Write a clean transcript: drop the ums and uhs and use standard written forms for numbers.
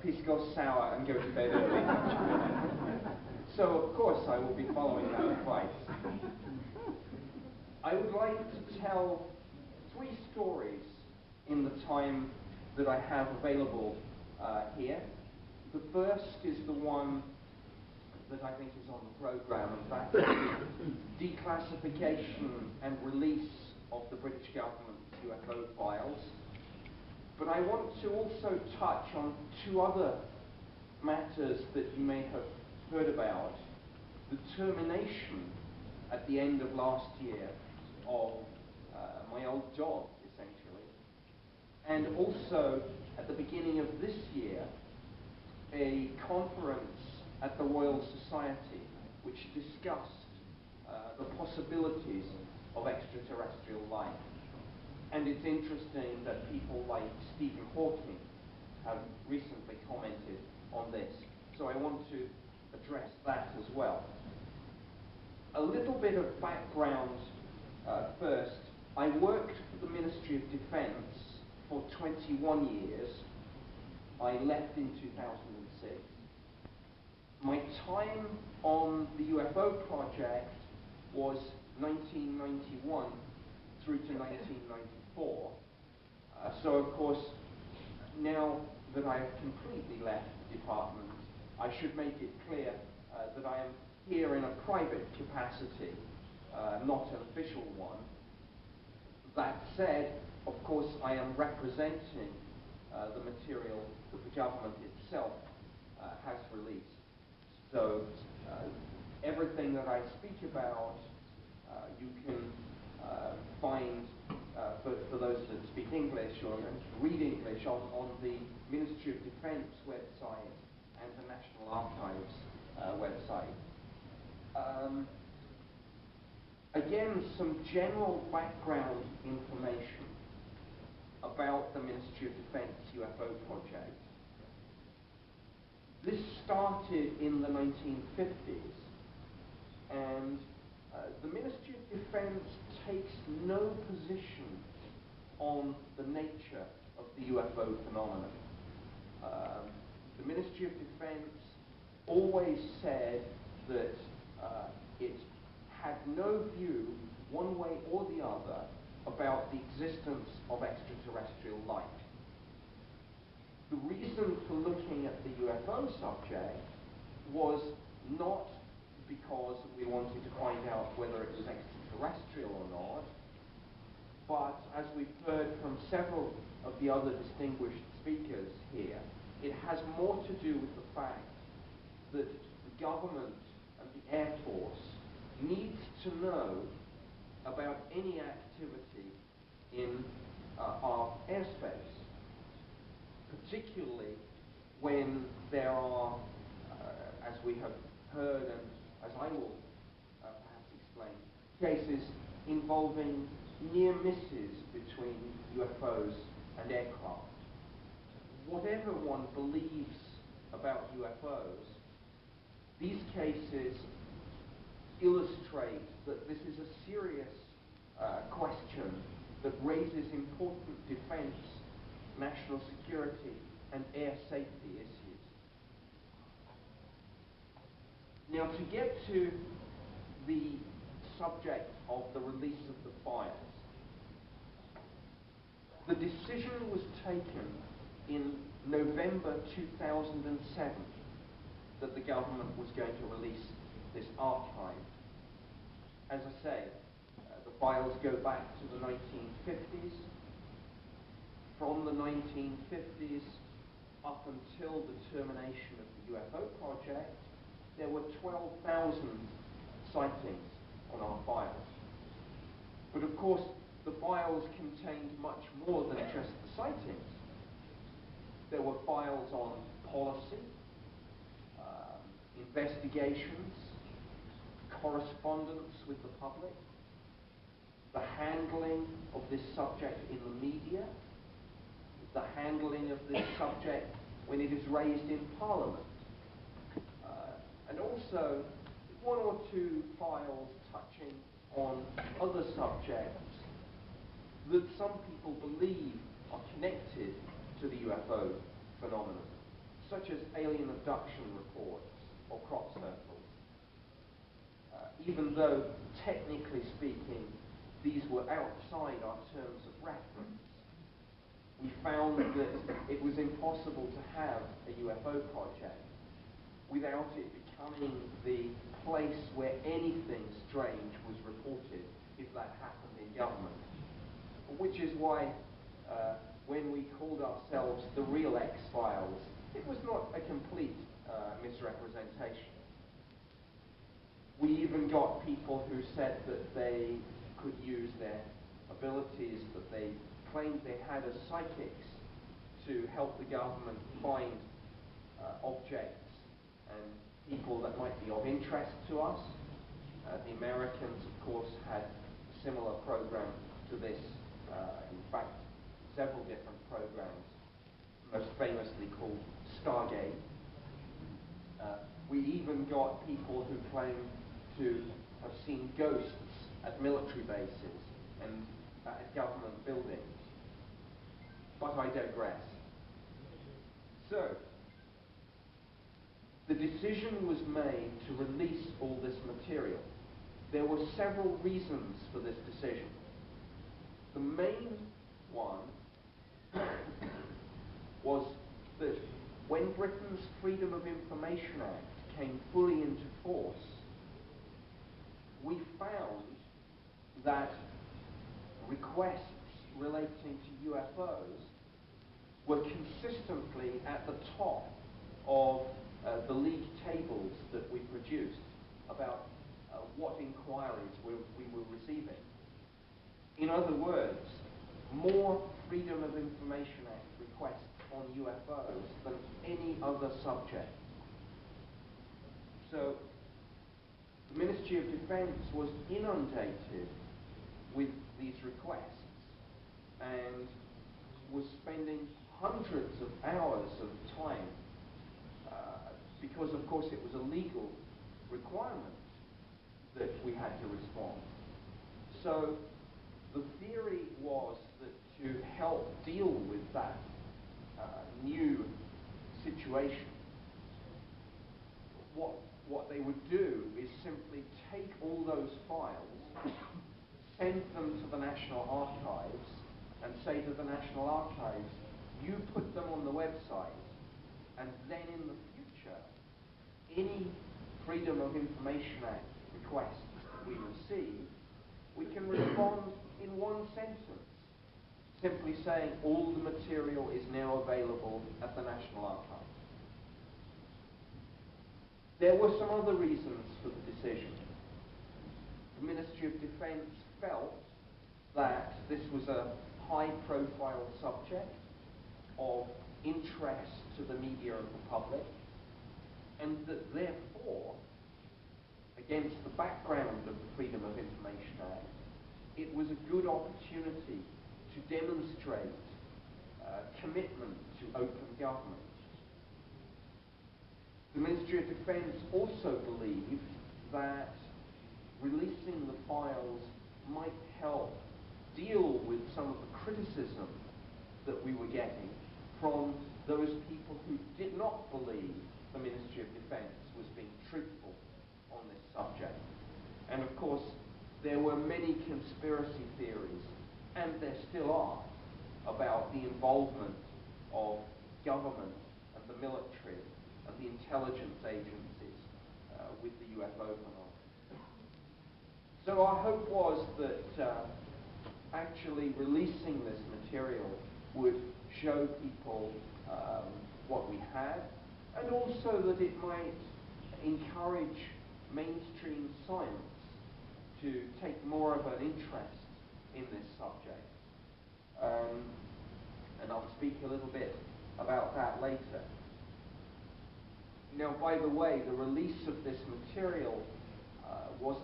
piece goes sour and go to bed early. So of course I will be following that advice. I would like to tell 3 stories in the time that I have available here. The first is the one that I think is on the program, and that is the declassification and release of the British government's UFO files. But I want to also touch on 2 other matters that you may have heard about. The termination at the end of last year of my old job, essentially, and also at the beginning of this year, a conference at the Royal Society which discussed the possibilities of extraterrestrial life. And it's interesting that people like Stephen Hawking have recently commented on this. So I want to address that as well. A little bit of background first. I worked for the Ministry of Defence for 21 years. I left in 2006. My time on the UFO project was 1991 through to 1994. So of course, now that I have completely left the department, I should make it clear that I am here in a private capacity, not an official one. That said, of course, I am representing the material that the government itself has released. So everything that I speak about, you can find, for those that speak English or read English, on the Ministry of Defence website and the National Archives website. Again, some general background information about the Ministry of Defence UFO project. This started in the 1950s, and the Ministry of Defence takes no position on the nature of the UFO phenomenon. The Ministry of Defence always said that it had no view, one way or the other, about the existence of extraterrestrial life. The reason for looking at the UFO subject was not because we wanted to find out whether it was extraterrestrial or not, but as we've heard from several of the other distinguished speakers here, it has more to do with the fact that the government and the Air Force needs to know about any activity in our airspace, particularly when there are, as we have heard and as I will perhaps explain, cases involving near misses between UFOs and aircraft. Whatever one believes about UFOs, these cases illustrate that this is a serious question that raises important defense, national security, and air safety issues. Now, to get to the subject of the release of the files, the decision was taken in November 2007 that the government was going to release this archive. As I say, the files go back to the 1950s. From the 1950s up until the termination of the UFO project, there were 12,000 sightings on our files. But of course, the files contained much more than just the sightings. There were files on policy, investigations, correspondence with the public, the handling of this subject in the media, the handling of this subject when it is raised in Parliament, and also one or two files touching on other subjects that some people believe are connected to the UFO phenomenon. such as alien abduction reports or crop circles. Even though, technically speaking, these were outside our terms of reference, we found that it was impossible to have a UFO project without it becoming the place where anything strange was reported if that happened in government. Which is why when we called ourselves the real X-Files, it was not a complete misrepresentation. We even got people who said that they could use their abilities that they claimed they had as psychics to help the government find objects and people that might be of interest to us. The Americans, of course, had a similar program to this. In fact, several different programs, most famously called Stargate. We even got people who claimed to have seen ghosts at military bases and at government buildings. But I digress. So, the decision was made to release all this material. There were several reasons for this decision. The main one was that when Britain's Freedom of Information Act came fully into force, we found that requests relating to UFOs were consistently at the top of the league tables that we produced about what inquiries we were receiving. In other words, more Freedom of Information Act requests on UFOs than any other subject. So, the Ministry of Defense was inundated with these requests and was spending hundreds of hours of time because, of course, it was a legal requirement that we had to respond. So, the theory was that to help deal with that new situation, what they would do is simply take all those files, send them to the National Archives, and say to the National Archives, you put them on the website, and then in the future, any Freedom of Information Act requests that we receive, we can respond in one sentence, simply saying all the material is now available at the National Archives. There were some other reasons for the decision. The Ministry of Defense felt that this was a high-profile subject of interest to the media and the public, and that therefore, against the background of the Freedom of Information Act, it was a good opportunity to demonstrate commitment to open government. The Ministry of Defense also believed that releasing the files might help deal with some of the criticism that we were getting from those people who did not believe the Ministry of Defense was being truthful on this subject. And of course, there were many conspiracy theories, and there still are, about the involvement of government and the military and the intelligence agencies with the UFO phenomenon. So our hope was that actually releasing this material would show people what we had, and also that it might encourage mainstream science to take more of an interest in this subject. And I'll speak a little bit about that later. Now, by the way, the release of this material was